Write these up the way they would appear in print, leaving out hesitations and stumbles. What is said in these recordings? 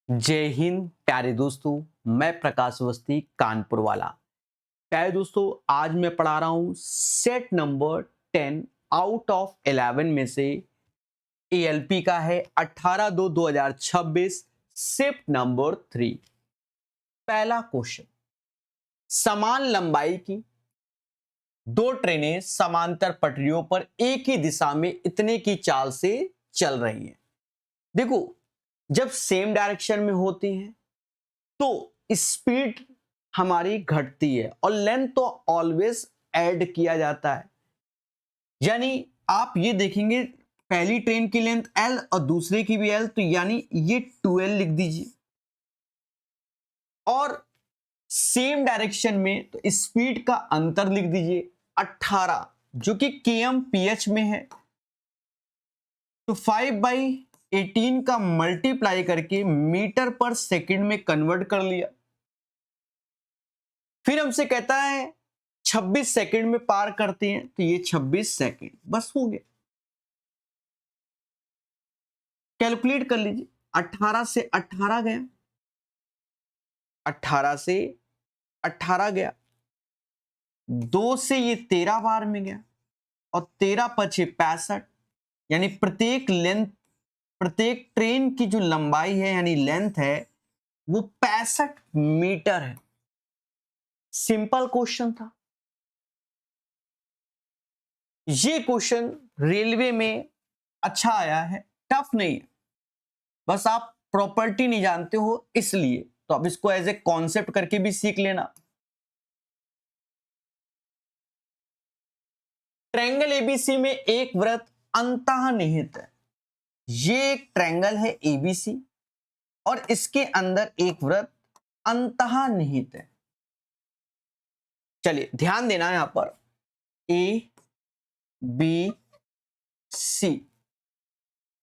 जय हिंद प्यारे दोस्तों। मैं प्रकाश अवस्थी कानपुर वाला। प्यारे दोस्तों, आज मैं पढ़ा रहा हूं सेट नंबर 10 आउट ऑफ 11 में से एएलपी का है 18/2/2026 शिफ्ट नंबर 3। पहला क्वेश्चन, समान लंबाई की दो ट्रेनें समांतर पटरियों पर एक ही दिशा में इतने की चाल से चल रही हैं। देखो, जब सेम डायरेक्शन में होती हैं तो स्पीड हमारी घटती है और लेंथ तो ऑलवेज ऐड किया जाता है। यानी आप ये देखेंगे, पहली ट्रेन की लेंथ L और दूसरे की भी L, तो यानी ये 2L लिख दीजिए। और सेम डायरेक्शन में तो स्पीड का अंतर लिख दीजिए 18, जो कि kmph में है। तो 5/18 का मल्टीप्लाई करके मीटर पर सेकंड में कन्वर्ट कर लिया। फिर हमसे कहता है 26 सेकंड में पार करते हैं, तो ये 26 सेकंड बस हो गया। कैलकुलेट कर लीजिए, 18 से 18 गया, 18 से 18 गया, 2 से ये 13 बार में गया और 13 पचे 65। यानी प्रत्येक ट्रेन की जो लंबाई है यानी लेंथ है वो 65 मीटर है। सिंपल क्वेश्चन था। ये क्वेश्चन रेलवे में अच्छा आया है, टफ नहीं है। बस आप प्रॉपर्टी नहीं जानते हो इसलिए, तो आप इसको एज ए कॉन्सेप्ट करके भी सीख लेना। ट्रायंगल एबीसी में एक वृत्त अंतःनिहित है। ये एक ट्रायंगल है एबीसी और इसके अंदर एक वृत्त अंतःनिहित है। चलिए ध्यान देना यहां पर, ए बी सी,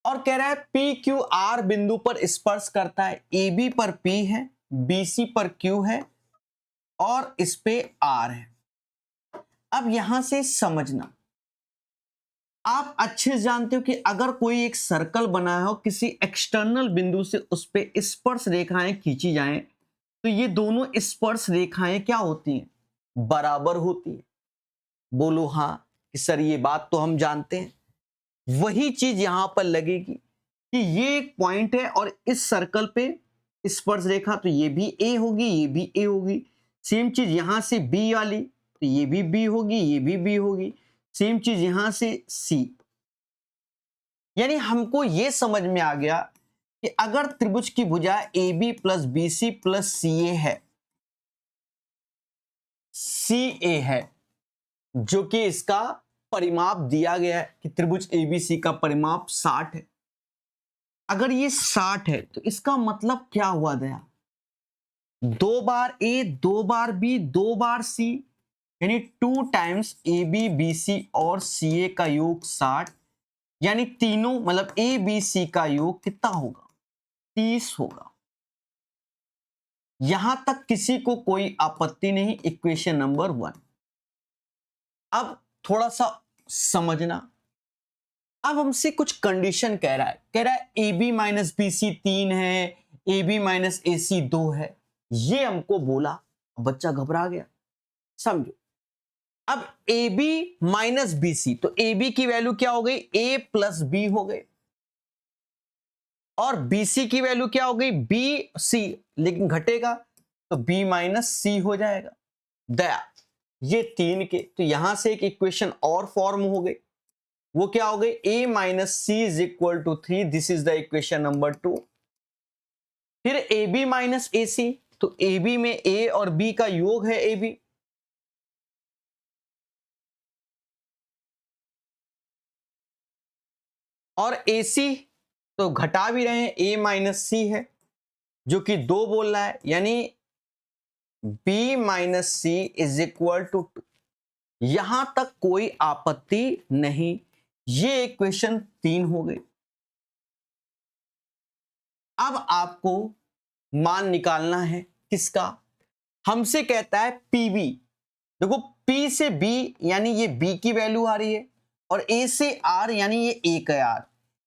और कह रहा है पी क्यू आर बिंदु पर स्पर्श करता है। ए बी पर पी है, बी सी पर क्यू है और इस पे आर है। अब यहां से समझना, आप अच्छे से जानते हो कि अगर कोई एक सर्कल बनाया हो, किसी एक्सटर्नल बिंदु से उस पे स्पर्श रेखाएं खींची जाएं, तो ये दोनों स्पर्श रेखाएं क्या होती हैं? बराबर होती है। बोलो हाँ कि सर ये बात तो हम जानते हैं। वही चीज यहां पर लगेगी कि ये एक पॉइंट है और इस सर्कल पे स्पर्श रेखा, तो ये भी ए होगी, ये भी ए होगी। सेम चीज यहां से बी वाली, तो ये भी बी होगी, ये भी बी होगी। सेम चीज यहां से सी। यानी हमको ये समझ में आ गया कि अगर त्रिभुज की भुजा A B plus B C plus C A है, सी ए है, जो कि इसका परिमाप दिया गया है कि त्रिभुज एबीसी का परिमाप 60 है। अगर ये 60 है तो इसका मतलब क्या हुआ दया? 2 बार ए, 2 बार बी, 2 बार सी, यानी 2 times A B B C और सी ए का योग 60। यानी तीनों मतलब ए बी सी का योग कितना होगा? 30 होगा। यहां तक किसी को कोई आपत्ति नहीं। Equation number 1। अब थोड़ा सा समझना, अब हमसे कुछ कंडीशन कह रहा है। कह रहा है A B minus B C 3 है, ए बी माइनस ए सी 2 है। ये हमको बोला, बच्चा घबरा गया। समझो, अब A B minus B C, तो ए बी की वैल्यू क्या हो गई? ए प्लस बी हो गई। और बी सी की वैल्यू क्या हो गई? बी सी, लेकिन घटेगा तो बी माइनस सी हो जाएगा। दया, ये 3 के, तो यहां से एक इक्वेशन और फॉर्म हो गई। वो क्या हो गई? a minus C is equal to 3। This is the equation number 2। फिर A B minus A C, तो ए बी में a और b का योग है ए बी, और ए सी तो घटा भी रहे हैं, a माइनस सी है जो कि 2 बोल रहा है। यानी b minus C is equal to 2। यहां तक कोई आपत्ति नहीं। ये इक्वेशन 3 हो गई। अब आपको मान निकालना है किसका? हमसे कहता है पीबी। देखो, P से B यानी ये B की वैल्यू आ रही है, और A से R यानी ये A का R।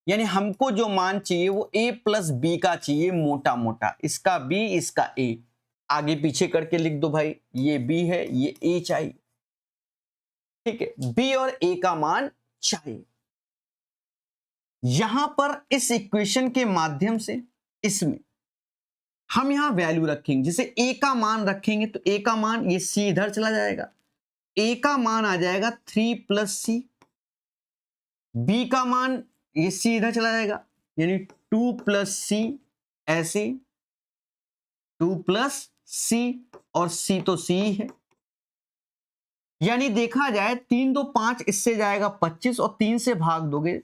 यानी हमको जो मान चाहिए वो a प्लस बी का चाहिए, मोटा मोटा, इसका b इसका a, आगे पीछे करके लिख दो भाई, ये b है ये a चाहिए, ठीक है, b और a का मान चाहिए। यहां पर इस इक्वेशन के माध्यम से इसमें हम यहां वैल्यू रखेंगे, जैसे a का मान रखेंगे तो a का मान ये c इधर चला जाएगा, a का मान आ जाएगा 3 प्लस सी, b का मान ये c इधर चला जाएगा यानी 2 प्लस सी, ऐसे 2 प्लस सी, और c तो c ही है, यानी देखा जाए 3 2 5, इससे जाएगा 25 और 3 से भाग दोगे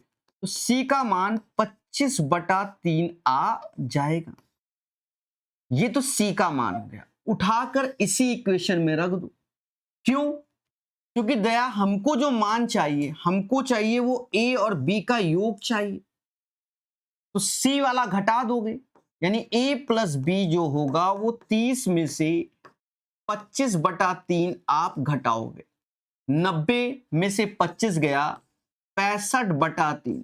तो c का मान 25/3 आ जाएगा। ये तो c का मान हो गया, उठाकर इसी इक्वेशन में रख दो। क्यों? क्योंकि दया हमको जो मान चाहिए, हमको चाहिए वो a और b का योग चाहिए, तो c वाला घटा दोगे, यानी a प्लस बी जो होगा वो 30 में से 25/3 आप घटाओगे, 90 में से 25 गया 65/3,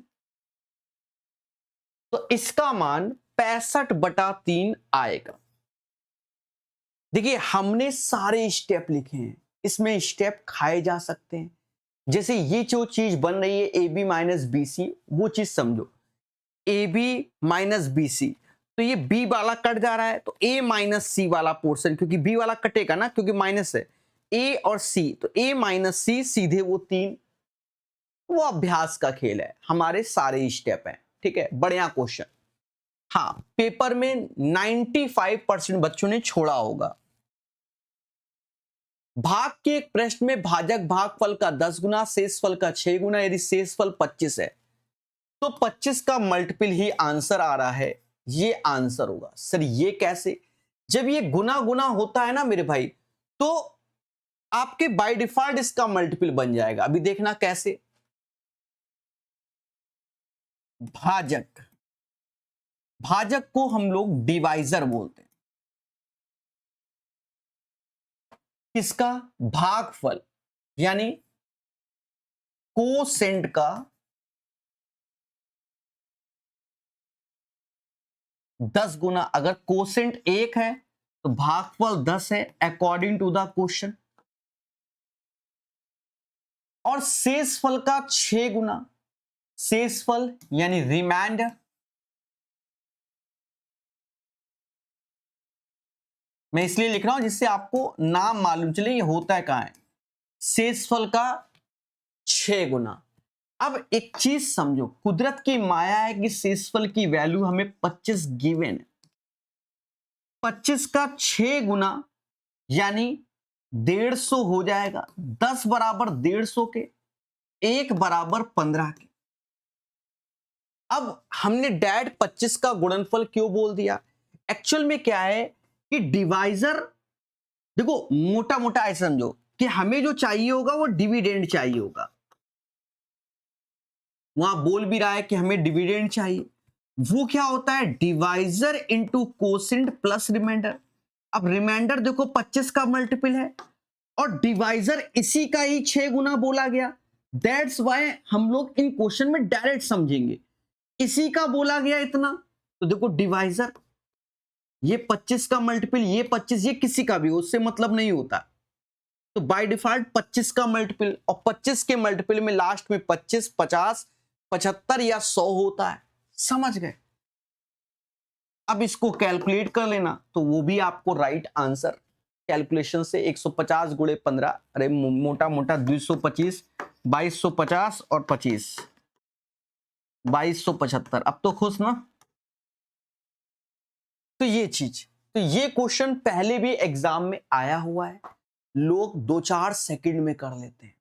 तो इसका मान 65/3 आएगा। देखिए हमने सारे स्टेप लिखे हैं, इसमें स्टेप खाए जा सकते हैं, जैसे ये जो चीज बन रही है A B minus B C, वो चीज समझो, A B minus B C, तो ये बी वाला कट जा रहा है तो ए माइनस सी वाला पोर्शन, क्योंकि बी वाला कटेगा ना क्योंकि माइनस है, ए और सी, तो ए माइनस सी सीधे वो 3, वो अभ्यास का खेल है, हमारे सारे स्टेप हैं, ठीक है, बढ़िया क्वेश्चन। हाँ, पेपर में 95% बच्चों ने छोड़ा होगा। भाग के एक प्रश्न में भाजक भागफल का 10 गुना, शेषफल का 6 गुना, यदि शेषफल 25 है तो 25 का मल्टीपल ही आंसर आ रहा है, ये आंसर होगा। सर ये कैसे? जब ये गुना गुना होता है ना मेरे भाई, तो आपके बाय डिफॉल्ट इसका मल्टीपल बन जाएगा। अभी देखना कैसे। भाजक, भाजक को हम लोग डिवाइजर बोलते हैं, किसका? भागफल, यानी कोसेंट का 10 गुना, अगर कोसेंट 1 है तो भागफल 10 है अकॉर्डिंग टू द क्वेश्चन, और शेषफल का 6 गुना, शेषफल यानी रिमाइंडर, मैं इसलिए लिख रहा हूं जिससे आपको नाम मालूम चले ये होता है कहां है, शेषफल का 6 गुना। अब एक चीज समझो, कुदरत की माया है कि शेषफल की वैल्यू हमें 25 गिवन है, 25 का 6 गुना यानी 150 हो जाएगा, 10 बराबर 150 के, 1 बराबर 15 के। अब हमने डायरेक्ट 25 का गुणनफल क्यों बोल दिया? एक्चुअल में क्या है कि डिवाइजर, देखो मोटा मोटा ऐसे समझो कि हमें जो चाहिए होगा वो डिविडेंड चाहिए होगा, वहां बोल भी रहा है कि हमें डिविडेंड चाहिए, वो क्या होता है? Divisor into quotient plus remainder. अब रिमाइंडर देखो 25 का मल्टीपल है और डिवाइजर इसी का ही 6 गुना बोला गया, दैट्स वाई हम लोग इन क्वेश्चन में डायरेक्ट समझेंगे, इसी का बोला गया इतना, तो देखो डिवाइजर ये 25 का मल्टीपल, ये 25, ये किसी का भी, उससे मतलब नहीं होता, तो बाय डिफॉल्ट 25 का मल्टीपल, और 25 के मल्टीपल में लास्ट में 25, 50, 75 या 100 होता है, समझ गए? अब इसको कैलकुलेट कर लेना तो वो भी आपको राइट आंसर कैलकुलेशन से 150 गुणे 15, अरे मोटा मोटा 225, 2250 और 25, 2275। अब तो खुश ना? तो ये चीज, तो ये क्वेश्चन पहले भी एग्जाम में आया हुआ है, लोग 2-4 सेकंड में कर लेते हैं,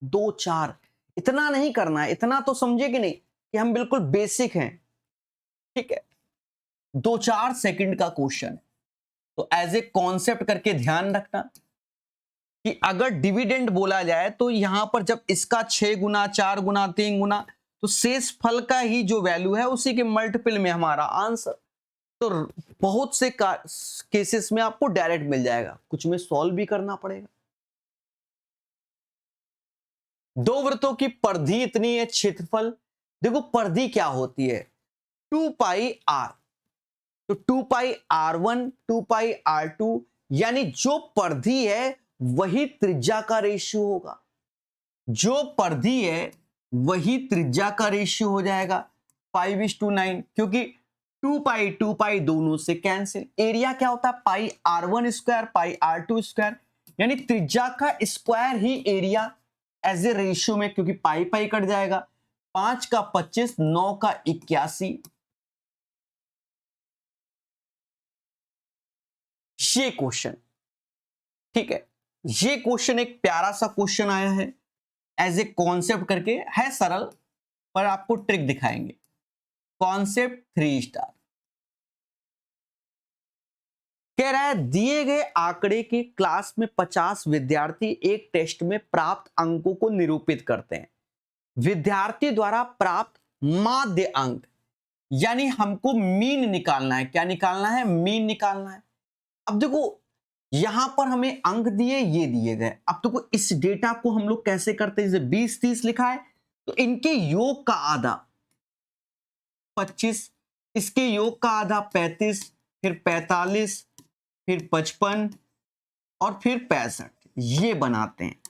2-4, इतना नहीं करना है, इतना तो समझे कि नहीं कि हम बिल्कुल बेसिक हैं, ठीक है, 2-4 सेकंड का क्वेश्चन है। तो एज ए कॉन्सेप्ट करके ध्यान रखना कि अगर डिविडेंड बोला जाए तो यहां पर जब इसका 6 गुना, 4 गुना, 3 गुना, तो शेष फल का ही जो वैल्यू है उसी के मल्टीपल में हमारा आंसर। तो बहुत से केसेस में आपको डायरेक्ट मिल जाएगा, कुछ में सॉल्व भी करना पड़ेगा। दो वृत्तों की परिधि इतनी है, क्षेत्रफल देखो परिधि क्या होती है, 2 पाई r, तो 2 पाई r1 2 पाई r2, यानी जो परिधि है वही त्रिज्या का रेशियो होगा, जो परिधि है वही त्रिज्या का रेशियो हो जाएगा 5:9, क्योंकि 2 पाई दोनों से कैंसिल। एरिया क्या होता है, पाई r1 square pi r2 square, यानी त्रिज्या का स्क्वायर ही एरिया एज ए रेशियो में, क्योंकि पाई पाई कट जाएगा। 5 का 25, 9 का 81। ये क्वेश्चन, ठीक है, ये क्वेश्चन एक प्यारा सा क्वेश्चन आया है एज ए कॉन्सेप्ट करके, है सरल पर आपको ट्रिक दिखाएंगे। कॉन्सेप्ट 3 स्टार कह रहा है दिए गए आंकड़े के क्लास में 50 विद्यार्थी एक टेस्ट में प्राप्त अंकों को निरूपित करते हैं। विद्यार्थी द्वारा प्राप्त माध्य अंक, यानी हमको मीन निकालना है। क्या निकालना है, मीन निकालना है। अब देखो यहां पर हमें अंक दिए, ये दिए गए। अब देखो इस डेटा को हम लोग कैसे करते हैं, जैसे 20 30 लिखा है तो इनके योग का आधा 25, इसके योग का आधा 35, फिर 45, फिर 55 और फिर 65, ये बनाते हैं।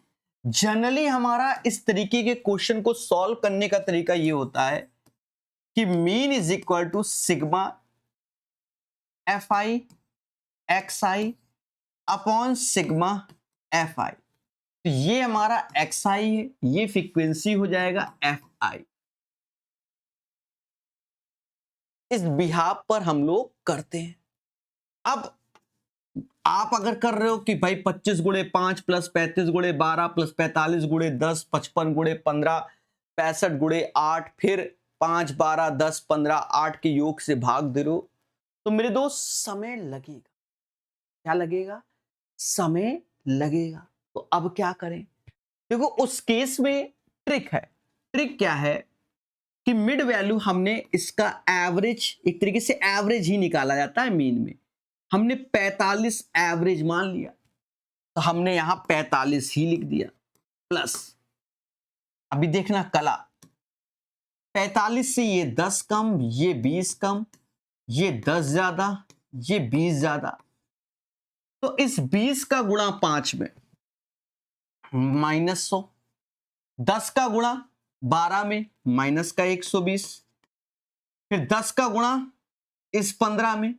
जनरली हमारा इस तरीके के क्वेश्चन को सॉल्व करने का तरीका ये होता है कि mean is equal to sigma F I X I upon sigma F I. तो ये हमारा एक्स आई है, ये फ्रीक्वेंसी हो जाएगा एफ आई। इस बिहाफ पर हम लोग करते हैं। अब आप अगर कर रहे हो कि भाई 25 गुणे 5 प्लस 35 गुणे 12 प्लस 45 गुणे 10 55 गुणे 15 65 गुणे 8 फिर 5 12 10 15 8 के योग से भाग दे रहे हो, तो मेरे दोस्त समय लगेगा। क्या लगेगा, समय लगेगा। तो अब क्या करें, देखो उस केस में ट्रिक है। ट्रिक क्या है कि मिड वैल्यू हमने इसका एवरेज, एक तरीके से एवरेज ही निकाला जाता है मीन में। हमने 45 एवरेज मान लिया, तो हमने यहां 45 ही लिख दिया प्लस, अभी देखना कला, 45 से ये 10 कम, ये 20 कम, ये 10 ज्यादा, ये 20 ज्यादा, तो इस 20 का गुणा 5 में -100, 10 का गुणा 12 में माइनस का 120, फिर 10 का गुणा इस 15 में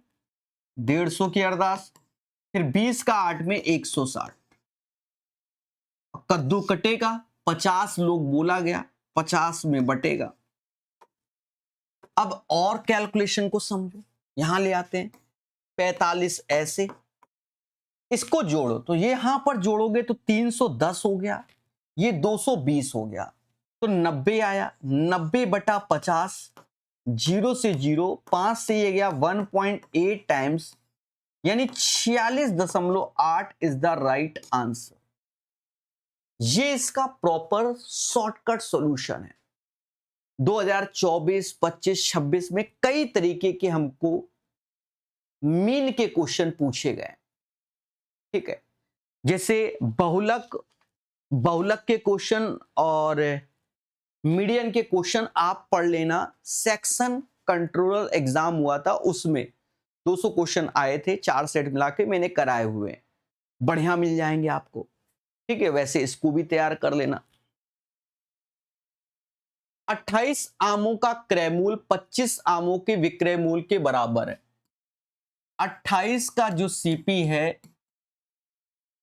150 की अरदास, फिर 20 का 8 में 160। कद्दू कटेगा, 50 लोग बोला गया, 50 में बटेगा। अब और कैलकुलेशन को समझो, यहां ले आते हैं 45 ऐसे, इसको जोड़ो, तो ये यहां पर जोड़ोगे तो 310 हो गया, ये 220 हो गया, तो 90 आया। 90 बटा 50, 0 से 0, 5 से ये गया 1.8 टाइम्स, यानी 46.8 इज द राइट आंसर। ये इसका प्रॉपर शॉर्टकट सॉल्यूशन है। 2024, 25, 26 में कई तरीके के हमको मीन के क्वेश्चन पूछे गए, ठीक है, जैसे बहुलक के क्वेश्चन और मीडियन के क्वेश्चन आप पढ़ लेना। सेक्शन कंट्रोलर एग्जाम हुआ था, उसमें 200 क्वेश्चन आए थे, 4 सेट मिला के मैंने कराए हुए हैं, बढ़िया मिल जाएंगे आपको, ठीक है। वैसे इसको भी तैयार कर लेना। 28 आमों का क्रय मूल्य 25 आमों के विक्रय मूल्य के बराबर है। 28 का जो सीपी है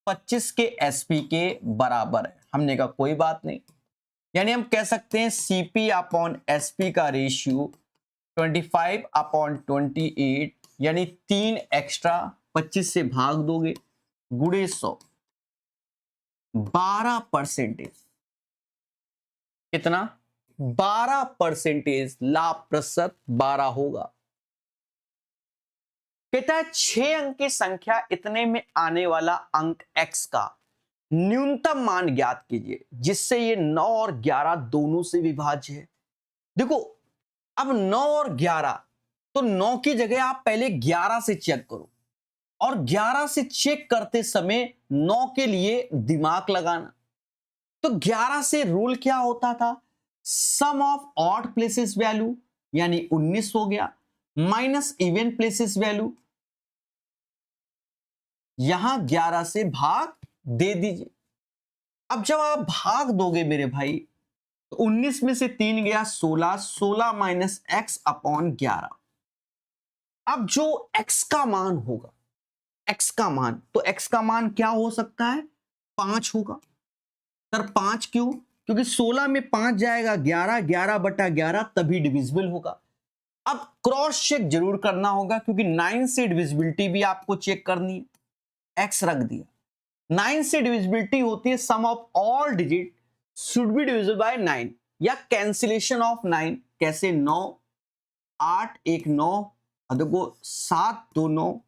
25 के एसपी के बराबर है। हमने कहा कोई बात नहीं, यानी हम कह सकते हैं सीपी अपॉन एसपी का रेशियो 25/28, यानी 3 एक्स्ट्रा 25 से भाग दोगे गुणे 100, 12%। कितना, 12%, लाभ प्रतिशत 12 होगा। कहता है 6 अंक की संख्या इतने में आने वाला अंक x का न्यूनतम मान ज्ञात कीजिए जिससे ये 9 और 11 दोनों से विभाज्य है। देखो अब 9 और 11, तो 9 की जगह आप पहले 11 से चेक करो, और 11 से चेक करते समय 9 के लिए दिमाग लगाना। तो 11 से रूल क्या होता था, सम ऑफ ऑड प्लेसेस वैल्यू यानी 19 हो गया, माइनस इवन प्लेसेस वैल्यू, यहां 11 से भाग दे दीजिए। अब जब आप भाग दोगे मेरे भाई तो 19 में से 3 गया 16, 16 माइनस एक्स अपॉन 11। अब जो x का मान होगा, x का मान, तो x का मान क्या हो सकता है, 5 होगा। सर 5 क्यों? क्योंकि 16 में 5 जाएगा 11, 11 बटा 11 तभी डिविजिबल होगा। अब क्रॉस चेक जरूर करना होगा क्योंकि 9 से डिविजिबिलिटी भी आपको चेक करनी है। x रख दिया, 9 से डिविजिबिलिटी होती है sum of all digit should be divisible by 9 या कैंसिलेशन ऑफ 9। कैसे? 9, 8 1 9, देखो 7 2 9,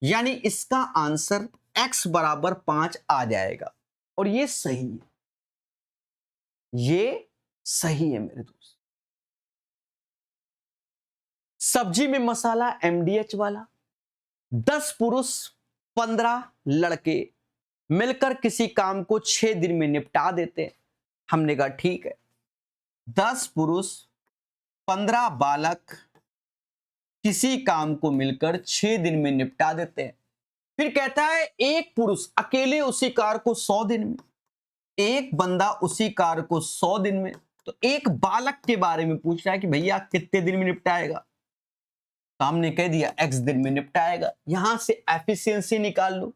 यानी इसका आंसर x बराबर 5 आ जाएगा। और ये सही है, ये सही है मेरे दोस्त। सब्जी में मसाला MDH वाला, 10 पुरुष 15 लड़के मिलकर किसी काम को 6 दिन में निपटा देते हैं। हमने कहा ठीक है, 10 पुरुष 15 बालक किसी काम को मिलकर 6 दिन में निपटा देते हैं। फिर कहता है एक पुरुष अकेले उसी कार्य को 100 दिन में, एक बंदा उसी कार्य को 100 दिन में। तो एक बालक के बारे में पूछ रहा है कि भैया कितने दिन में निपटाएगा? तो हमने कह दिया x दिन में निपटाएगा। यहां से एफिशिएंसी निकाल लो।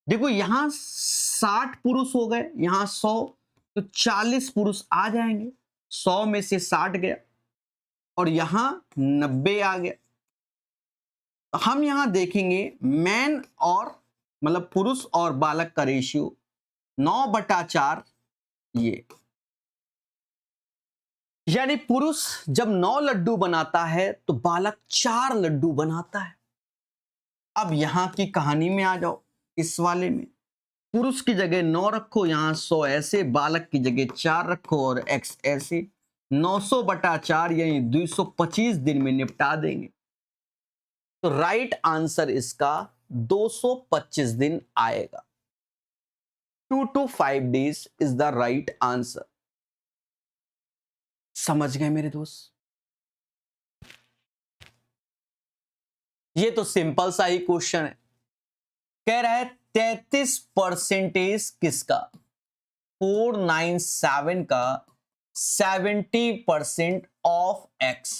देखो यहां 60 पुरुष हो गए, यहां 100, तो 40 पुरुष आ जाएंगे। 100 में से 60 गया और यहां 90 आ गया। तो हम यहां देखेंगे मैन और मतलब पुरुष और बालक का रेशियो 9/4, ये यानी पुरुष जब 9 लड्डू बनाता है तो बालक 4 लड्डू बनाता है। अब यहां की कहानी में आ जाओ, इस वाले में पुरुष की जगह 9 रखो, यहां 100 ऐसे, बालक की जगह 4 रखो और x ऐसे। 900/4 यानी 225 दिन में निपटा देंगे। तो राइट आंसर इसका 225 दिन आएगा। 2 to 5 days is the right answer. समझ गए मेरे दोस्त? ये तो सिंपल सा ही क्वेश्चन है। कह रहा है 33% किसका? 497 का 70% ऑफ x।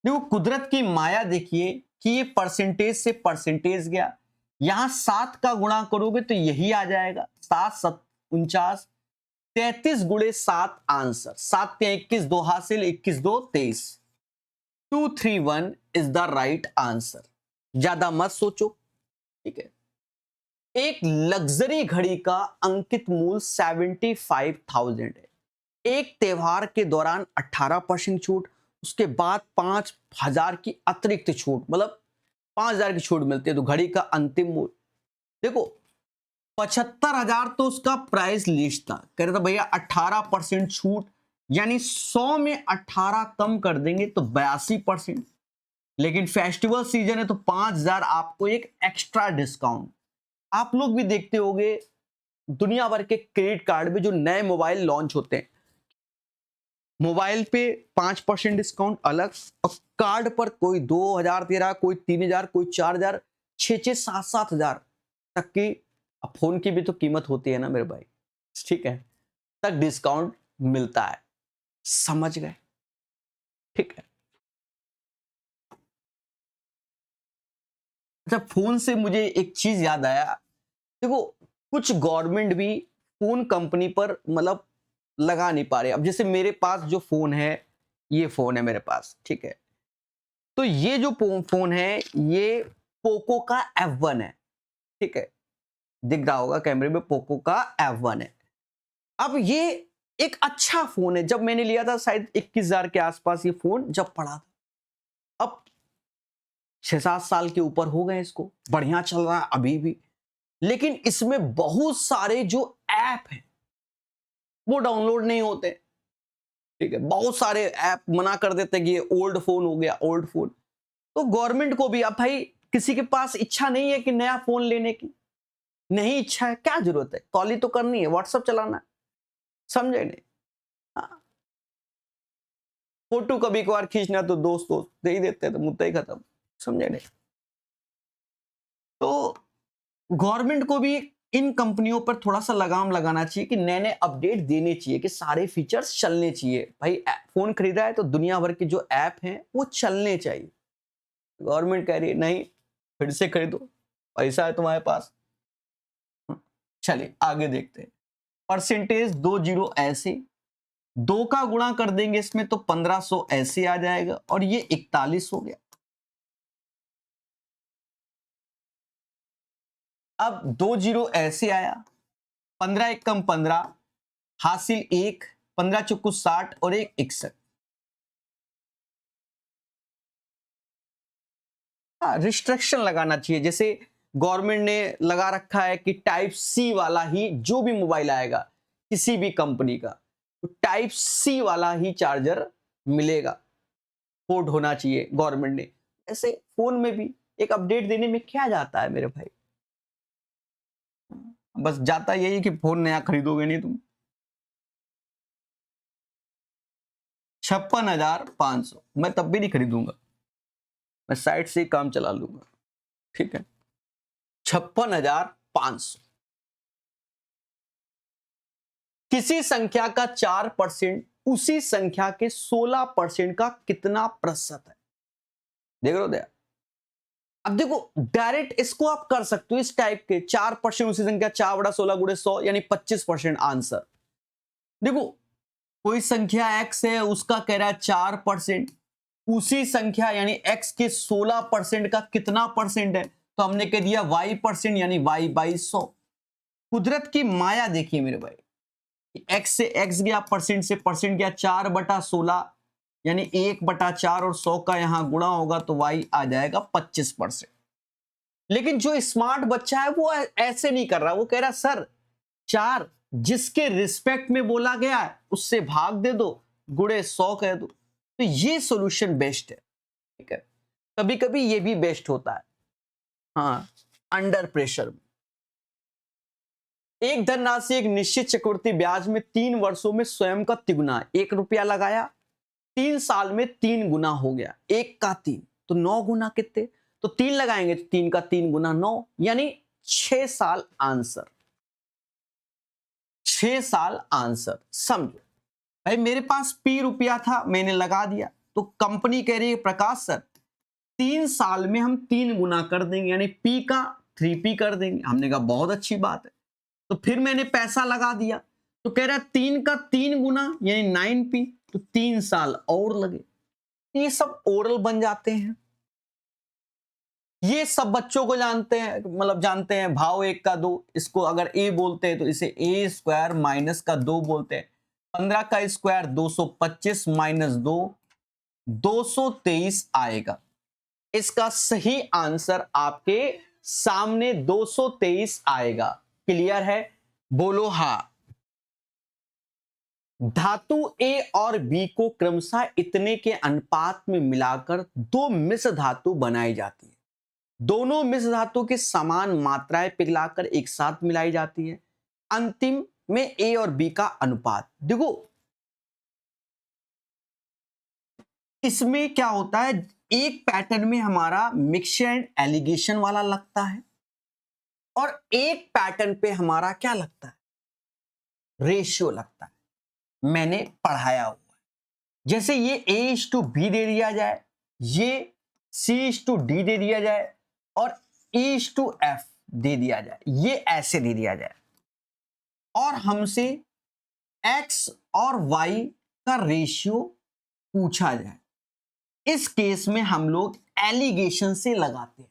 देखो कुदरत की माया देखिए कि ये परसेंटेज से परसेंटेज गया, यहां 7 का गुणा करोगे तो यही आ जाएगा 7 7 49, 33 गुणे 7 आंसर। 7 के 21 2 हासिल, 21 2 23, 231 इज द राइट आंसर। ज्यादा मत सोचो, ठीक है। एक लग्जरी घड़ी का अंकित मूल्य 75,000 है। एक त्योहार के दौरान 18% छूट, उसके बाद 5,000 की अतिरिक्त छूट, मतलब 5,000 की छूट मिलती है, तो घड़ी का अंतिम मूल्य देखो 75,000 तो उसका प्राइस लिस्ट था। कह रहा था भैया 18% छूट, यानी 100 में 18 कम कर देंगे तो 82%। लेकिन फेस्टिवल सीजन है तो 5,000 आपको एक एक्स्ट्रा डिस्काउंट। आप लोग भी देखते होंगे दुनिया भर के क्रेडिट कार्ड में जो नए मोबाइल लॉन्च होते हैं, मोबाइल पे 5% डिस्काउंट अलग, और कार्ड पर कोई 2,000 दे रहा, कोई 3,000, कोई 4,000, 6,6 7,000 तक की। अब फोन की भी तो कीमत होती है ना मेरे भाई, ठीक है, तक डिस्काउंट मिलता है। समझ गए? ठीक है। अच्छा, फोन से मुझे एक चीज याद आया। देखो कुछ गवर्नमेंट भी फोन कंपनी पर मतलब लगा नहीं पा रहे। अब जैसे मेरे पास जो फोन है, ये फोन है मेरे पास, ठीक है, तो ये जो फोन है ये पोको का F1 है, ठीक है, दिख रहा होगा कैमरे में, पोको का F1 है। अब ये एक अच्छा फोन है, जब मैंने लिया था शायद 21,000 के आसपास ये फोन जब पड़ा था। अब 6-7 साल के ऊपर हो गए इसको, बढ़िया चल रहा है अभी भी, लेकिन इसमें बहुत सारे जो ऐप हैं वो डाउनलोड नहीं होते, ठीक है, बहुत सारे ऐप मना कर देते हैं कि ये ओल्ड फोन हो गया, ओल्ड फोन। तो गवर्नमेंट को भी, अब भाई किसी के पास इच्छा नहीं है कि नया फोन लेने की, नहीं इच्छा है, क्या जरूरत है, कॉल ही तो करनी है, व्हाट्सएप चलाना है, समझे नहीं? हाँ, फोटो कभी कभार खींचना तो दोस्त दे ही देते हैं, तो मुद्दा ही खत्म, समझे नहीं। तो गवर्नमेंट को भी इन कंपनियों पर थोड़ा सा लगाम लगाना चाहिए कि नए नए अपडेट देने चाहिए, कि सारे फीचर्स चलने चाहिए। भाई फोन खरीदा है तो दुनिया भर के जो ऐप हैं वो चलने चाहिए। गवर्नमेंट कह रही है नहीं, फिर से खरीदो, पैसा है तुम्हारे पास। चलिए आगे देखते हैं। परसेंटेज 2 जीरो ऐसे, 2 का गुणा कर देंगे इसमें तो 1500 ऐसे आ जाएगा, और ये 41 हो गया। अब 2 जीरो ऐसे आया, 15 एक कम 15, हासिल 1, 15 चुक्कू 60 और 1 61। हाँ, रिस्ट्रिक्शन लगाना चाहिए, जैसे गवर्नमेंट ने लगा रखा है कि टाइप सी वाला ही जो भी मोबाइल आएगा किसी भी कंपनी का, तो टाइप सी वाला ही चार्जर मिलेगा, पोर्ट होना चाहिए गवर्नमेंट ने। ऐसे फोन में भी एक अपडेट देने में क्या जाता है मेरे भाई, बस जाता यही कि फोन नया खरीदोगे नहीं तुम। 56,500 मैं तब भी नहीं खरीदूंगा, मैं साइट से ही काम चला लूंगा, ठीक है। 56,500। किसी संख्या का 4% उसी संख्या के 16% का कितना प्रतिशत है? देख रहे हो दया। अब देखो डायरेक्ट इसको आप कर सकते हो इस टाइप के, 4% उसी संख्या, 4 बड़ा 16 गुणे 100 यानी 25% आंसर। देखो कोई संख्या x है, उसका कह रहा है 4%, उसी संख्या यानी x के 16% का कितना परसेंट है, तो हमने कह दिया y% यानी y/100। कुदरत की माया देखिए मेरे भाई, x से x गया, परसेंट से परसेंट गया, 4/16 यानी 1/4, और 100 का यहां गुणा होगा तो y आ जाएगा 25%। लेकिन जो स्मार्ट बच्चा है वो ऐसे नहीं कर रहा, वो कह रहा सर 4 जिसके रिस्पेक्ट में बोला गया है उससे भाग दे दो, गुणे 100 कह दो। तो ये सॉल्यूशन बेस्ट है, ठीक है। कभी कभी ये भी बेस्ट होता है, हाँ, अंडर प्रेशर में। एक धनराशि एक निश्चित चक्रवृद्धि ब्याज में 3 वर्षों में स्वयं का तिगुना, 1 रुपया लगाया, 3 साल में 3 गुना हो गया, 1 का 3 तो 9 गुना कितने, तो 3 लगाएंगे तो 3 का 3 गुना 9 यानी 6 साल आंसर, 6 साल आंसर। समझो भाई मेरे पास P रुपया था, मैंने लगा दिया, तो कंपनी कह रही है प्रकाश सर 3 साल में हम 3 गुना कर देंगे, यानी P का 3P कर देंगे। हमने कहा बहुत अच्छी बात है, तो फिर मैंने पैसा लगा दिया, तो कह रहा है 3 का 3 गुना यानी 9P, तो 3 साल और लगे। ये सब ओरल बन जाते हैं, ये सब बच्चों को जानते हैं, मतलब जानते हैं। भाव 1 का 2, इसको अगर a बोलते हैं तो इसे a² माइनस का 2 बोलते हैं। 15 का स्क्वायर 225 माइनस 2 223 आएगा। इसका सही आंसर आपके सामने 223 आएगा। क्लियर है? बोलो हाँ। धातु A और B को क्रमशः इतने के अनुपात में मिलाकर 2 मिश्र धातु बनाई जाती है। दोनों मिश्र धातु की समान मात्राएं पिघलाकर एक साथ मिलाई जाती है। अंतिम में A और B का अनुपात। देखो इसमें क्या होता है, एक पैटर्न में हमारा मिक्सचर एंड एलिगेशन वाला लगता है, और एक पैटर्न पे हमारा क्या लगता है, रेशियो लगता है। मैंने पढ़ाया हुआ है। जैसे ये A:B दे दिया जाए, ये C:D दे दिया जाए, और E:F दे दिया जाए, ये ऐसे दे दिया जाए, और हमसे X और Y का रेशियो पूछा जाए। इस केस में हम लोग एलिगेशन से लगाते हैं।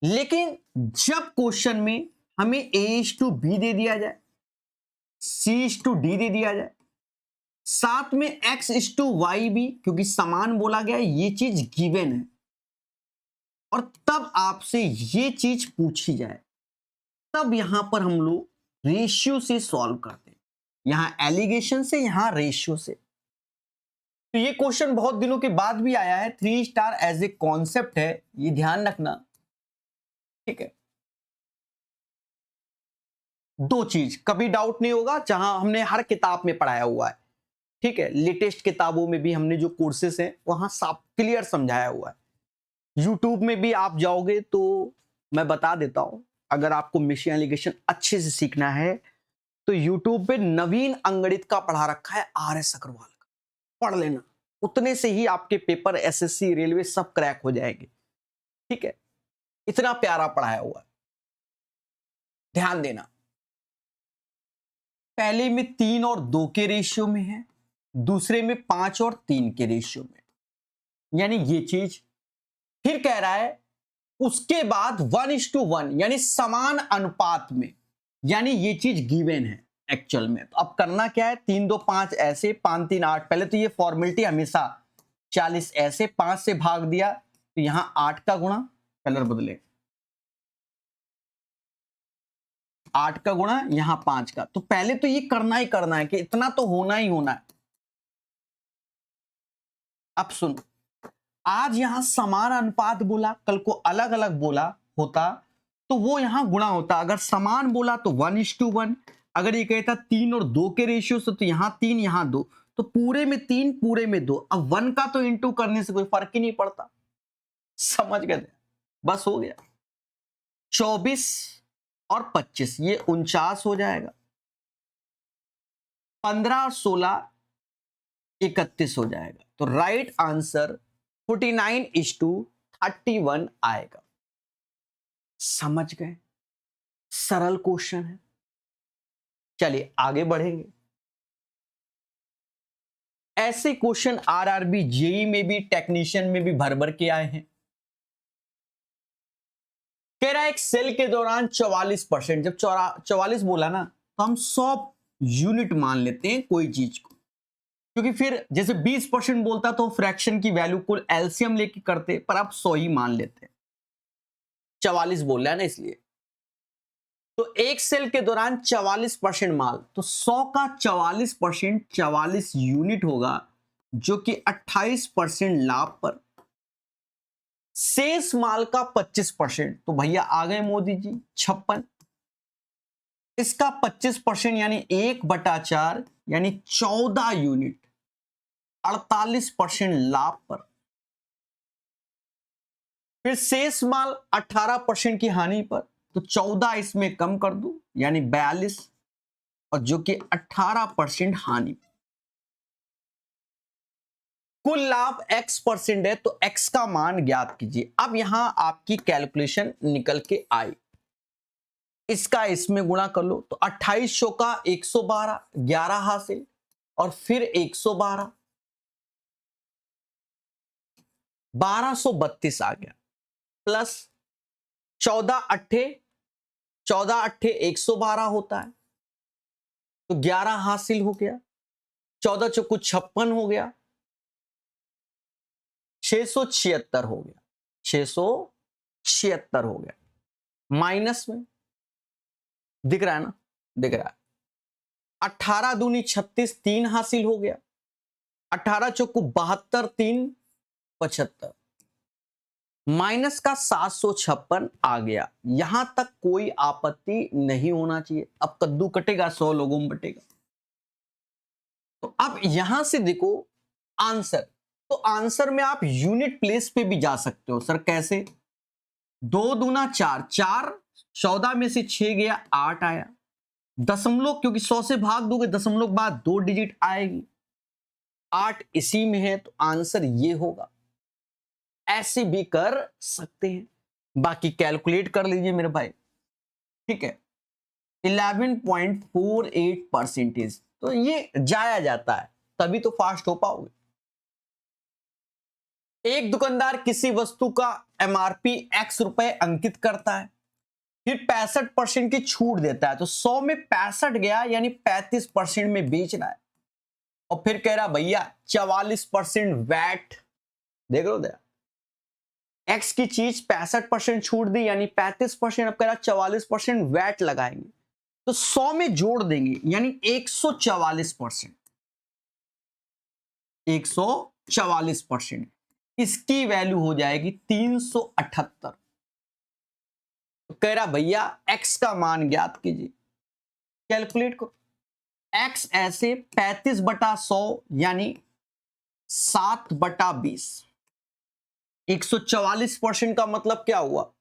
लेकिन जब क्वेश्चन में हमें A:B दे दिया जाए, C:D दे दिया जाए, साथ में X:Y भी, क्योंकि समान बोला गया, ये चीज गिवन है, और तब आपसे ये चीज पूछी जाए, तब यहां पर हम लोग रेशियो से सॉल्व करते हैं। यहां एलिगेशन से, यहां रेशियो से। तो ये क्वेश्चन बहुत दिनों के बाद भी आया है। 3 स्टार एज ए कॉन्सेप्ट है, ये ध्यान रखना, ठीक है। 2 चीज कभी डाउट नहीं होगा, जहां हमने हर किताब में पढ़ाया हुआ है। ठीक है, लेटेस्ट किताबों में भी हमने जो कोर्सेस हैं वहां साफ क्लियर समझाया हुआ है। यूट्यूब में भी आप जाओगे तो मैं बता देता हूं, अगर आपको मिशिन एलिगेशन अच्छे से सीखना है तो यूट्यूब पे नवीन अंगड़ित का पढ़ा रखा है, RS अग्रवाल का, पढ़ लेना। उतने से ही आपके पेपर SSC रेलवे सब क्रैक हो जाएंगे। ठीक है, इतना प्यारा पढ़ाया हुआ है, ध्यान देना। पहले में 3 और 2 के रेशियो में है, दूसरे में 5 और 3 के रेशियो में, यानी ये चीज। फिर कह रहा है उसके बाद 1:1 यानी समान अनुपात में, यानी ये चीज गिवन है एक्चुअल में। तो अब करना क्या है, 3 2 5 ऐसे, 5 3 8। पहले तो ये फॉर्मेलिटी हमेशा 40 ऐसे, 5 से भाग दिया तो यहां 8 का गुणा, कलर बदले, 8 का गुणा यहां 5 का। तो पहले तो ये करना ही करना है कि इतना तो होना ही होना है। अब सुनो, आज यहां समान अनुपात बोला, कल को अलग अलग बोला होता तो वो यहां गुणा होता। अगर समान बोला तो 1:1, अगर ये कहता 3 और 2 के रेशियो से तो यहां 3 यहां 2, तो पूरे में 3 पूरे में 2। अब 1 का तो इंटू करने से कोई फर्क ही नहीं पड़ता, समझ गए, बस हो गया। 24 और 25 ये 49 हो जाएगा, 15 और 16 31 हो जाएगा। तो राइट आंसर 49:31 आएगा। समझ गए, सरल क्वेश्चन है। चलिए आगे बढ़ेंगे। ऐसे क्वेश्चन RRB जेई में भी, टेक्नीशियन में भी भर भर के आए हैं। कह रहा है एक सेल के दौरान 44%, जब 44 बोला ना तो हम 100 यूनिट मान लेते हैं कोई चीज को, क्योंकि फिर जैसे 20% बोलता तो फ्रैक्शन की वैल्यू को एलसीएम लेके करते, पर आप 100 ही मान लेते हैं। 44 बोल रहा है ना इसलिए। तो एक सेल के दौरान 44% माल, तो 100 का 44% 44 यूनिट होगा, जो कि 28% लाभ पर। शेष माल का 25%, तो भैया आ गए मोदी जी 56। इसका 25% यानी 1/4 यानी 14 यूनिट, 48% लाभ पर। फिर शेष माल 18% की हानि पर, तो 14 इसमें कम कर दूं यानी 42, और जो कि 18% हानि। कुल लाभ x% है, तो x का मान ज्ञात कीजिए। अब यहां आपकी कैलकुलेशन निकल के आई, इसका इसमें गुणा कर लो, तो 2800 का 112, 11 हासिल, और फिर 112, 1232 आ गया, प्लस 14 अट्ठे 112 होता है, तो 11 हासिल हो गया, 14 चौको 56 हो गया, 676 हो गया, 676 हो गया। माइनस में दिख रहा है ना, दिख रहा है। 18 दूनी 36, 3 हासिल हो गया, 18 चौको 72, 3 75, माइनस का 756 आ गया। यहां तक कोई आपत्ति नहीं होना चाहिए। अब कद्दू कटेगा 100 लोगों में बटेगा। तो अब यहां से देखो आंसर, तो आंसर में आप यूनिट प्लेस पे भी जा सकते हो। सर कैसे, 2 दूना 4, 4 14 में से 6 गया 8 आया, दशमलव क्योंकि 100 से भाग दोगे दशमलव बाद 2 डिजिट आएगी, 8 इसी में है, तो आंसर ये होगा। ऐसे भी कर सकते हैं, बाकी कैलकुलेट कर लीजिए मेरे भाई। ठीक है, 11.48%, तो ये जाया जाता है, तभी तो फास्ट हो पाओगे। एक दुकानदार किसी वस्तु का MRP X रुपए अंकित करता है, फिर 65% की छूट देता है, तो 100 में 65 गया यानी 35% में बेचना है। और फिर कह रहा भैया 44% वैट, देख लो दे, X की चीज 65% छूट दी यानी 35%, अब कह रहा 44% वैट लगाएंगे, तो 100 में जोड़ देंगे यानी 144%, 144%, इसकी वैल्यू हो जाएगी 378। तो कह रहा भैया X का मान ज्ञात कीजिए, कैलकुलेट करो। x ऐसे 35/100 यानी 7/20। 144% का मतलब क्या हुआ?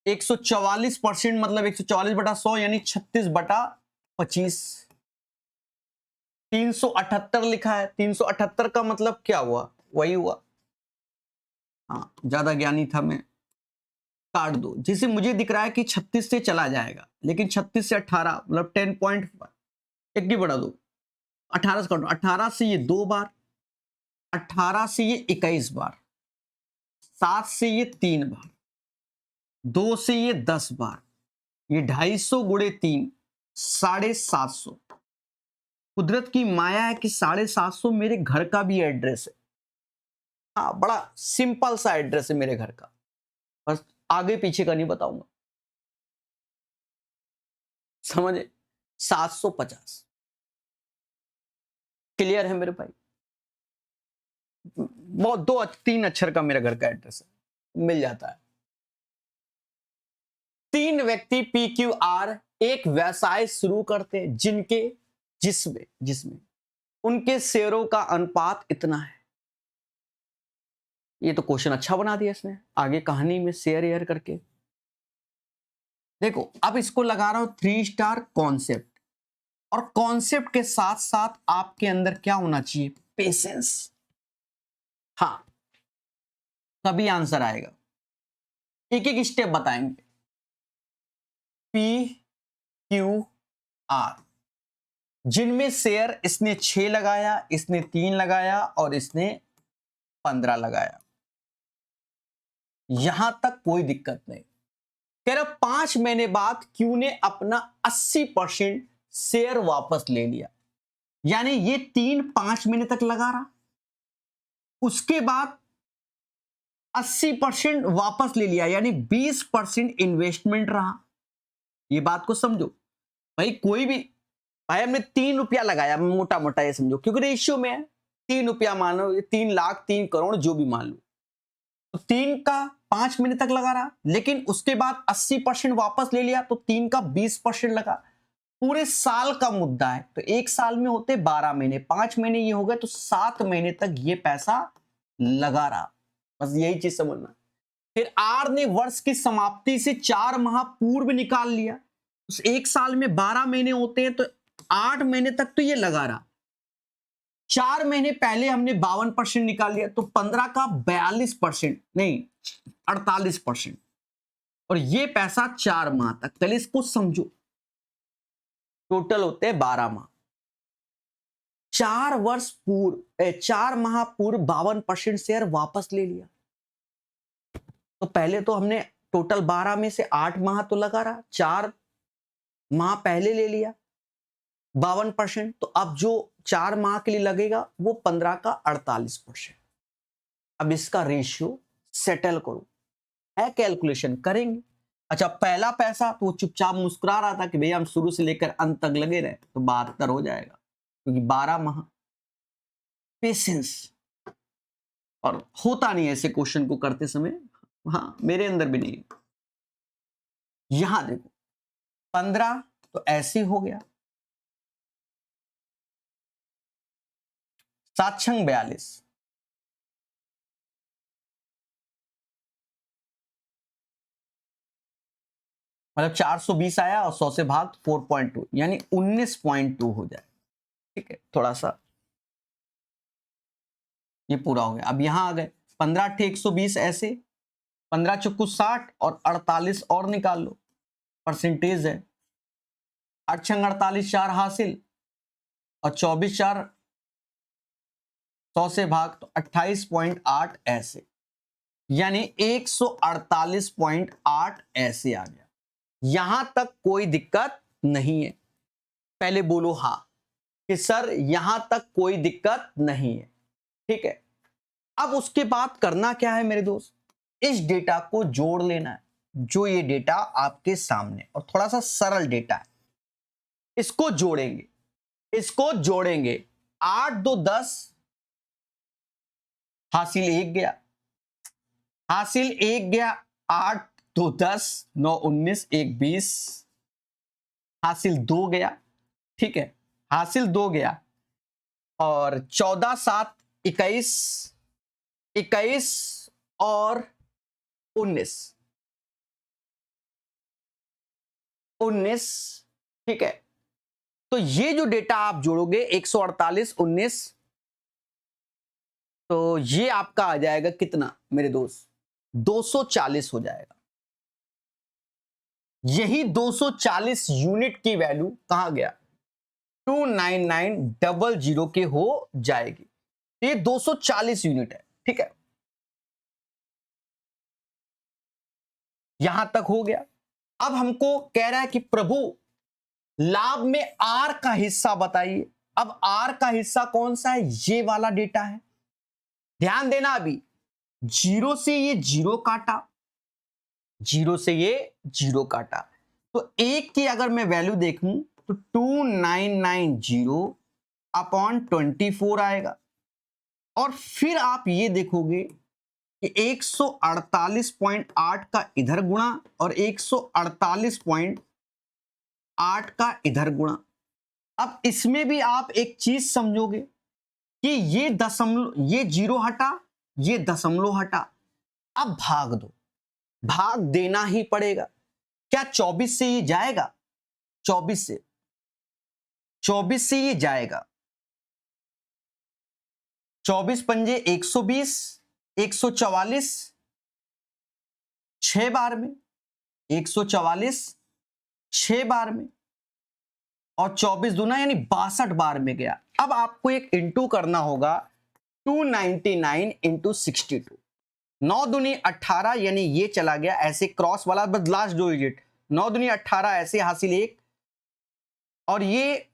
144% मतलब 144/100 यानी 36/25। 378 लिखा है, 378 का मतलब क्या हुआ? वही हुआ। हाँ, ज्यादा ज्ञानी था मैं। काट दो, जिसे मुझे दिख रहा है कि 36 से चला जाएगा, लेकिन 36 से 18 मतलब 10.5, एक की बढ़ा दो, 18 से काटो, 18 से ये 2 बार, 18 से ये 21 बार, 7 से ये 3 बार, 2 से ये 10 बार, ये 250 गुणे 3 750। कुदरत की माया है कि 750 मेरे घर का भी एड्रेस है। हाँ, बड़ा सिंपल सा एड्रेस है मेरे घर का, बस आगे पीछे का नहीं बताऊंगा, समझे? 750। क्लियर है मेरे भाई? बहुत 2-3 अक्षर का मेरा घर का एड्रेस है, मिल जाता है। 3 व्यक्ति PQR एक व्यवसाय शुरू करते हैं जिसमें उनके शेयरों का अनुपात इतना है। ये तो क्वेश्चन अच्छा बना दिया इसने, आगे कहानी में शेयर करके। देखो, अब इसको लगा रहा हूं 3 स्टार कॉन्सेप्ट, और कॉन्सेप्ट के साथ साथ आपके अंदर क्या होना चाहिए? पेशेंस। हाँ, तभी आंसर आएगा। एक एक स्टेप बताएंगे। PQR, जिनमें शेयर इसने 6 लगाया, इसने 3 लगाया और इसने 15 लगाया, यहां तक कोई दिक्कत नहीं। कह रहा 5 महीने बाद क्यू ने अपना 80% शेयर वापस ले लिया, यानी ये 5 महीने तक लगा रहा, उसके बाद 80% वापस ले लिया, यानी 20% इन्वेस्टमेंट रहा। ये बात को समझो भाई। कोई भी भाई, हमने 3 रुपया लगाया, मोटा मोटा ये समझो, क्योंकि रेशियो में है। 3 रुपया मानो, 3 लाख, 3 करोड़, जो भी मान लो, तो 3 का 5 महीने तक लगा रहा, लेकिन उसके बाद 80% वापस ले लिया, तो 3 का 20% लगा। पूरे साल का मुद्दा है, तो एक साल में होते 12 महीने, 5 महीने ये हो गए, तो 7 महीने तक ये पैसा लगा रहा। बस यही चीज समझना। फिर आर ने वर्ष की समाप्ति से 4 माह पूर्व निकाल लिया। उस एक साल में 12 महीने होते हैं, तो 8 महीने तक तो ये लगा रहा। 4 महीने पहले हमने 52% निकाल लिया, तो 15 का 42%, नहीं 48%, और ये पैसा 4 माह तक। पहले इसको समझो, टोटल होते हैं 12 माह। 4 माह पूर्व 52% शेयर वापस ले लिया, तो पहले तो हमने टोटल 12 में से 8 माह तो लगा रहा, 4 माह पहले ले लिया 52%, तो अब जो 4 माह के लिए लगेगा वो 15 का 48%। अब इसका रेशियो सेटल करो, है कैलकुलेशन करेंगे। अच्छा, पहला पैसा तो वो चुपचाप मुस्कुरा रहा था कि भैया हम शुरू से लेकर अंत तक लगे रहे, तो 72 हो जाएगा, क्योंकि 12 माह। पेशेंस, और होता नहीं ऐसे क्वेश्चन को करते समय, हाँ मेरे अंदर भी नहीं। यहां देखो 15 तो ऐसे हो गया, 7 छंग 42, मतलब 420 आया, और 100 से भाग 4.2, यानी 19.2 हो जाए। ठीक है, थोड़ा सा ये पूरा हो गया। अब यहां आ गए 15 × 120 ऐसे, 15 चुक्कू 60 और 48 और निकाल लो, परसेंटेज है। 8 छंग 48, 4 हासिल, और 24 4 100 से भाग, तो 28.8 ऐसे, यानी 148.8 ऐसे आ गया। यहां तक कोई दिक्कत नहीं है? पहले बोलो हाँ, कि सर यहां तक कोई दिक्कत नहीं है। ठीक है, अब उसके बाद करना क्या है मेरे दोस्त? इस डेटा को जोड़ लेना है, जो ये डेटा आपके सामने, और थोड़ा सा सरल डेटा है, इसको जोड़ेंगे, 8 2 10, हासिल 1 गया, 8 2 10, 9 19, 1 20, हासिल 2 गया। ठीक है, हासिल 2 गया, और 14 7 21, 21 और 19, 19, ठीक है। तो ये जो डेटा आप जोड़ोगे 148 19, तो ये आपका आ जाएगा कितना मेरे दोस्त, 240 हो जाएगा। यही 240 यूनिट की वैल्यू कहां गया, 29900 के हो जाएगी। ये 240 यूनिट है, ठीक है। यहां तक हो गया। अब हमको कह रहा है कि प्रभु लाभ में आर का हिस्सा बताइए। अब आर का हिस्सा कौन सा है, ये वाला डेटा है। ध्यान देना, अभी 0 से ये 0 काटा, 0 से ये 0 काटा, तो एक की अगर मैं वैल्यू देखूं तो 2990 अपॉन 24 आएगा। और फिर आप ये देखोगे कि 148.8 का इधर गुणा और 148.8 का इधर गुणा। अब इसमें भी आप एक चीज समझोगे कि ये दशमलव, ये 0 हटा, ये दशमलव हटा। अब भाग दो, भाग देना ही पड़ेगा। क्या 24 से ये जाएगा, 24 से ये जाएगा, 24 पंजे 120, 144 6 बार में, 144 6 बार में, और 24 दूना यानी 62 बार में गया। अब आपको एक इंटू करना होगा, 299 इंटू 62, 9 दूनी 18 यानी ये चला गया ऐसे क्रॉस वाला, बस लास्ट 2 डिजिट, 9 दूनी 18 ऐसे हासिल 1, और ये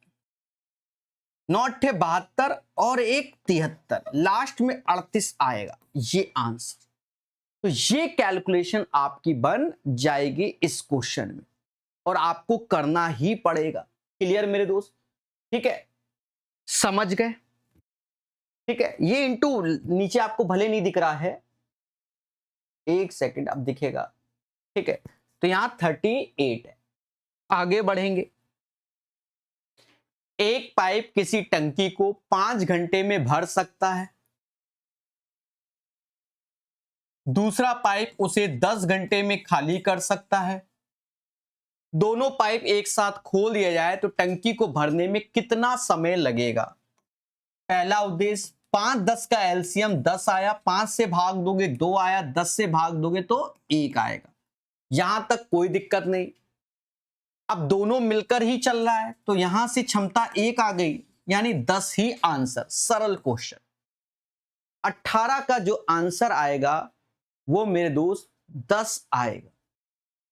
9 अट्ठे 72 और 1 73, लास्ट में 38 आएगा ये आंसर। तो ये कैलकुलेशन आपकी बन जाएगी इस क्वेश्चन में, और आपको करना ही पड़ेगा। क्लियर मेरे दोस्त, ठीक है, समझ गए, ठीक है। ये इंटू नीचे आपको भले नहीं दिख रहा है, एक सेकंड अब दिखेगा, ठीक है। तो यहां 38 है। आगे बढ़ेंगे। एक पाइप किसी टंकी को 5 घंटे में भर सकता है, दूसरा पाइप उसे 10 घंटे में खाली कर सकता है। दोनों पाइप एक साथ खोल दिया जाए तो टंकी को भरने में कितना समय लगेगा। पहला उद्देश्य, 5 10 का एलसीएम 10 आया, 5 से भाग दोगे 2 आया, 10 से भाग दोगे तो 1 आएगा। यहां तक कोई दिक्कत नहीं। अब दोनों मिलकर ही चल रहा है तो यहां से क्षमता 1 आ गई, यानी 10 ही आंसर। सरल क्वेश्चन। 18 का जो आंसर आएगा वो मेरे दोस्त 10 आएगा।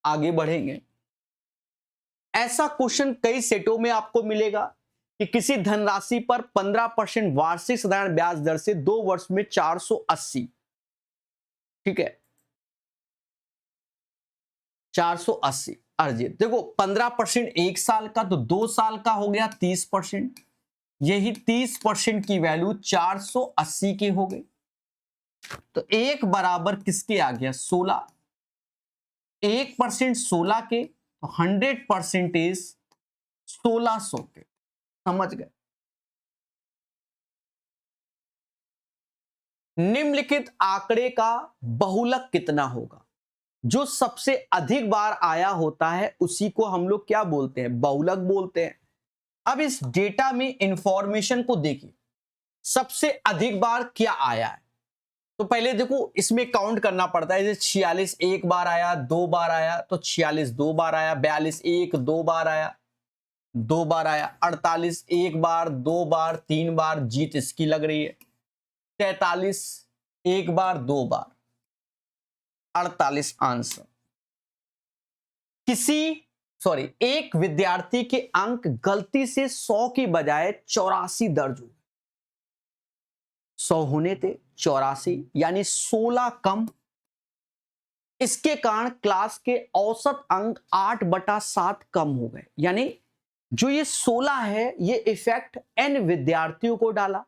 आगे बढ़ेंगे। ऐसा क्वेश्चन कई सेटों में आपको मिलेगा कि किसी धनराशि पर 15% वार्षिक साधारण ब्याज दर से 2 वर्ष में 480, ठीक है, 480 अर्जित। देखो 15% 1 साल का, तो 2 साल का हो गया 30%, यही 30% की वैल्यू 480 के हो गई। तो 1 बराबर किसके आ गया, 16। 1% 16 के, तो 100% 1600 के। समझ गए। निम्नलिखित आंकड़े का बहुलक कितना होगा। जो सबसे अधिक बार आया होता है उसी को हम लोग क्या बोलते हैं, बहुलक बोलते हैं। अब इस डेटा में इंफॉर्मेशन को देखिए, सबसे अधिक बार क्या आया है। तो पहले देखो इसमें काउंट करना पड़ता है। जैसे 46 एक बार आया, 2 बार आया, तो 46 2 बार आया, 42 1 2 बार आया, 2 बार आया, 48 1 बार, 2 बार, 3 बार, जीत इसकी लग रही है। 43 1 बार, 2 बार, 48 आंसर। एक विद्यार्थी के अंक गलती से 100 की बजाय 84 दर्ज हुए। 100 होने थे 84, यानी 16 कम। इसके कारण क्लास के औसत अंक 8/7 कम हो गए। यानी जो ये 16 है ये इफेक्ट n विद्यार्थियों को डाला,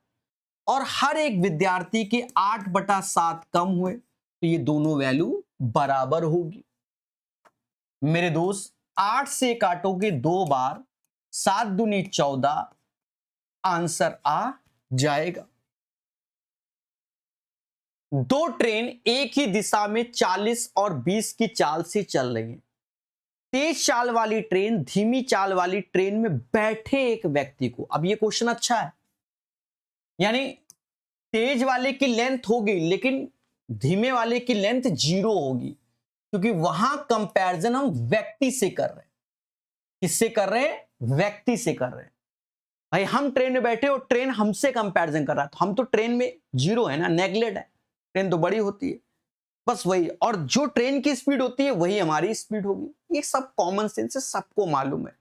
और हर एक विद्यार्थी के 8/7 कम हुए, तो ये दोनों वैल्यू बराबर होगी। मेरे दोस्त 8 से काटोगे 2 बार, 7 दूनी 14, आंसर आ जाएगा। दो ट्रेन एक ही दिशा में 40 और 20 की चाल से चल रही है। तेज चाल वाली ट्रेन धीमी चाल वाली ट्रेन में बैठे एक व्यक्ति को, अब ये क्वेश्चन अच्छा है, यानी तेज वाले की लेंथ होगी लेकिन धीमे वाले की लेंथ 0 होगी, क्योंकि वहां कंपैरिजन हम व्यक्ति से कर रहे हैं। किससे कर रहे हैं? व्यक्ति से कर रहे हैं। भाई हम ट्रेन में बैठे और ट्रेन हमसे कंपैरिजन कर रहा है, तो हम तो ट्रेन में 0 है ना, नेगलेट है, ट्रेन तो बड़ी होती है, बस वही। और जो ट्रेन की स्पीड होती है वही हमारी स्पीड होगी। ये सब कॉमन सेंस है, सबको मालूम है।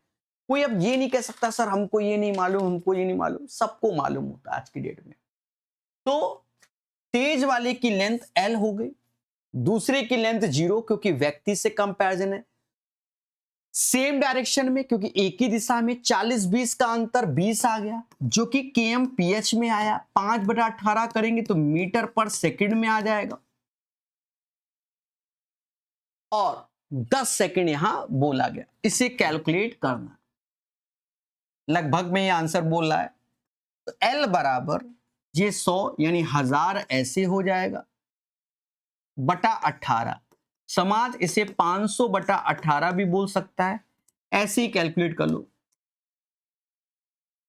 कोई अब ये नहीं कह सकता सर हमको ये नहीं मालूम, हमको ये नहीं मालूम, सबको मालूम होता है आज की डेट में। तो तेज वाले की लेंथ L हो गई, दूसरे की लेंथ 0 क्योंकि व्यक्ति से कंपैरिजन है। सेम डायरेक्शन में क्योंकि एक ही दिशा में 40-20 का अंतर 20 आ गया, जो कि kmph में आया। 5/18 करेंगे तो मीटर पर सेकंड में आ जाएगा, और 10 सेकंड यहां बोला गया। इसे कैलकुलेट करना, लगभग में ये आंसर बोल रहा है। तो L बराबर ये 100 यानी 1000 ऐसे हो जाएगा बटा 18। समाज इसे 500/18 भी बोल सकता है, ऐसे ही कैलकुलेट कर लो।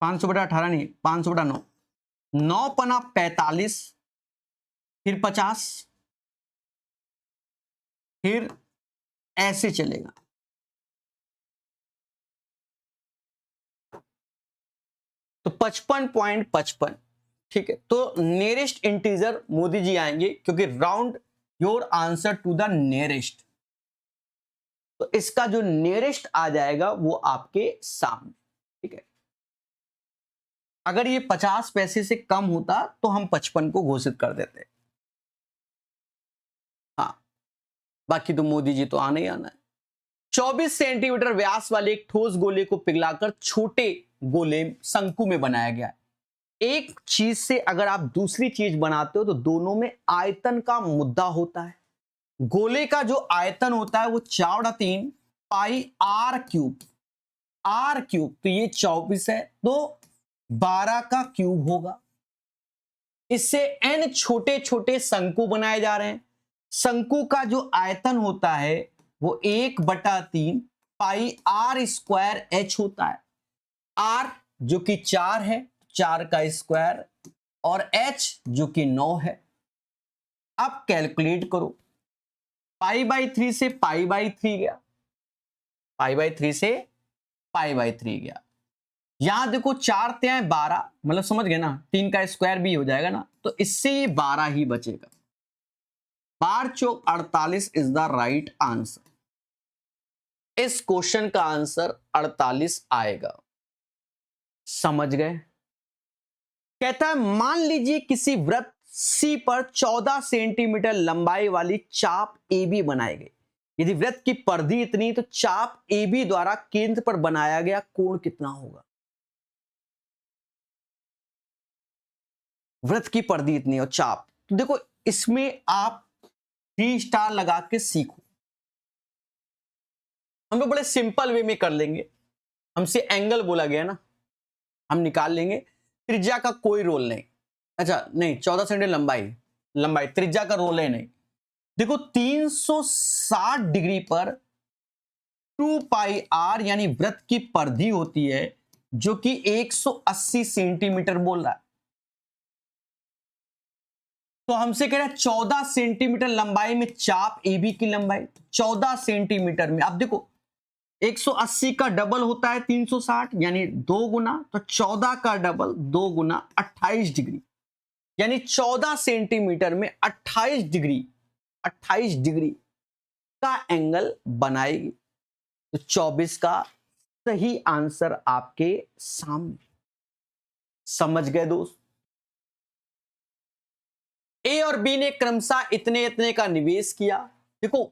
500/18 नहीं, 500/9, 9 पना 45, फिर 50, फिर ऐसे चलेगा। तो 55.55, ठीक है। तो नियरेस्ट इंटीजर मोदी जी आएंगे, क्योंकि round your answer to the nearest. तो इसका जो नियरेस्ट आ जाएगा वो आपके सामने, ठीक है। अगर ये 50 पैसे से कम होता तो हम 55 को घोषित कर देते। हाँ, बाकी तो मोदी जी तो आना ही आना है। 24 सेंटीमीटर व्यास वाले एक ठोस गोले को पिघलाकर छोटे गोले शंकु में बनाया गया है। एक चीज से अगर आप दूसरी चीज बनाते हो तो दोनों में आयतन का मुद्दा होता है। गोले का जो आयतन होता है वो 4/3 पाई आर क्यूब, तो ये 24 है, तो 12 का क्यूब होगा। इससे n छोटे छोटे शंकु बनाए जा रहे हैं। शंकु का जो आयतन होता है वो 1/3 पाई आर स्क्वायर h होता है। r जो कि 4 है, 4 का स्क्वायर, और h जो कि 9 है। अब कैलकुलेट करो, π/3 से π/3 गया, π/3 से π/3 गया। यहां देखो 4 त्यां 12, मतलब समझ गए ना, 3 का स्क्वायर भी हो जाएगा ना, तो इससे ये 12 ही बचेगा। 12 चौक 48 इज द राइट आंसर। इस क्वेश्चन का आंसर 48 आएगा। समझ गए? कहता है मान लीजिए किसी वृत्त सी पर 14 सेंटीमीटर लंबाई वाली चाप AB बनाई गई। यदि वृत्त की परिधि इतनी तो चाप AB द्वारा केंद्र पर बनाया गया कोण कितना होगा? वृत्त की परिधि इतनी और चाप, तो देखो इसमें आप 3 स्टार लगा के सीखो। हम लोग बड़े सिंपल वे में कर लेंगे। हमसे एंगल बोला गया ना, हम निकाल लेंगे। त्रिज्या का कोई रोल नहीं। अच्छा नहीं, 14 सेंटीमीटर लंबाई त्रिज्या का रोल है नहीं। देखो 360 डिग्री पर 2 पाई आर यानी वृत्त की परिधि होती है, जो कि 180 सेंटीमीटर बोल रहा है। तो हमसे कह रहा है 14 सेंटीमीटर लंबाई में चाप AB की लंबाई, 14 सेंटीमीटर में। अब देखो 180 का डबल होता है 360, यानी 2 गुना, तो 14 का डबल 2 गुना 28 डिग्री, यानी 14 सेंटीमीटर में 28 डिग्री का एंगल बनाएगी। तो 24 का सही आंसर आपके सामने। समझ गए दोस्त? ए और बी ने क्रमशः इतने इतने का निवेश किया। देखो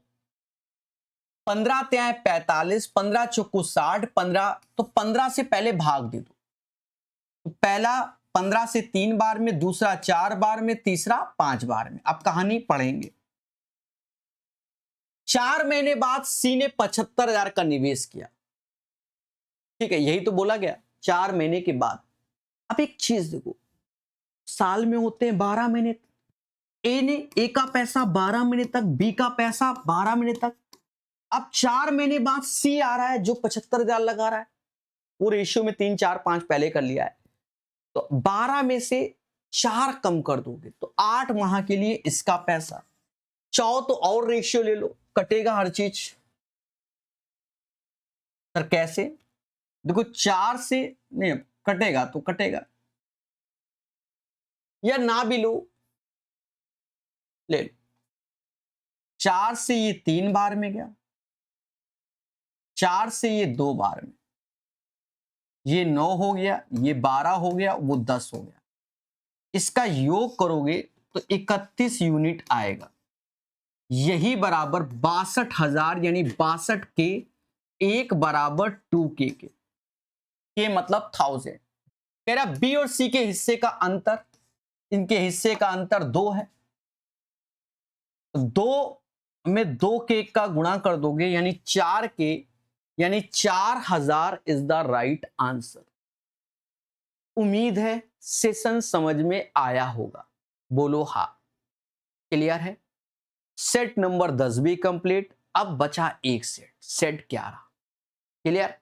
15 त्यां 45, 15 चौको 60, 15, तो 15 से पहले भाग दे दो। तो पहला 15 से 3 बार में, दूसरा 4 बार में, तीसरा 5 बार में। अब कहानी पढ़ेंगे। 4 महीने बाद सी ने 75,000 का निवेश किया। ठीक है, यही तो बोला गया, 4 महीने के बाद। अब एक चीज देखो, साल में होते हैं 12 महीने, ए का पैसा 12 महीने तक, बी का पैसा 12 महीने तक। अब 4 महीने बाद सी आ रहा है जो 75,000 लगा रहा है, वो रेशियो में 3 4 5 पहले कर लिया है, तो 12 में से 4 कम कर दोगे तो 8 माह के लिए इसका पैसा। चाहो तो और रेशियो ले लो, कटेगा हर चीज। सर कैसे? देखो 4 से नहीं कटेगा तो कटेगा, या ना भी लो, ले लो। 4 से ये 3 बार में गया, 4 से ये 2 बार में, ये 9 हो गया, ये 12 हो गया, वो 10 हो गया। इसका योग करोगे तो 31 यूनिट आएगा। यही बराबर 62,000 यानी 62 के, एक बराबर 2K के मतलब 1000। कह रहा बी और सी के हिस्से का अंतर, इनके हिस्से का अंतर 2 है, तो 2 में 2K का गुणा कर दोगे यानी 4K, यानी 4000 इज द राइट आंसर। उम्मीद है सेशन समझ में आया होगा, बोलो हाँ। क्लियर है? सेट नंबर 10 भी कंप्लीट, अब बचा एक सेट, सेट 11। क्लियर?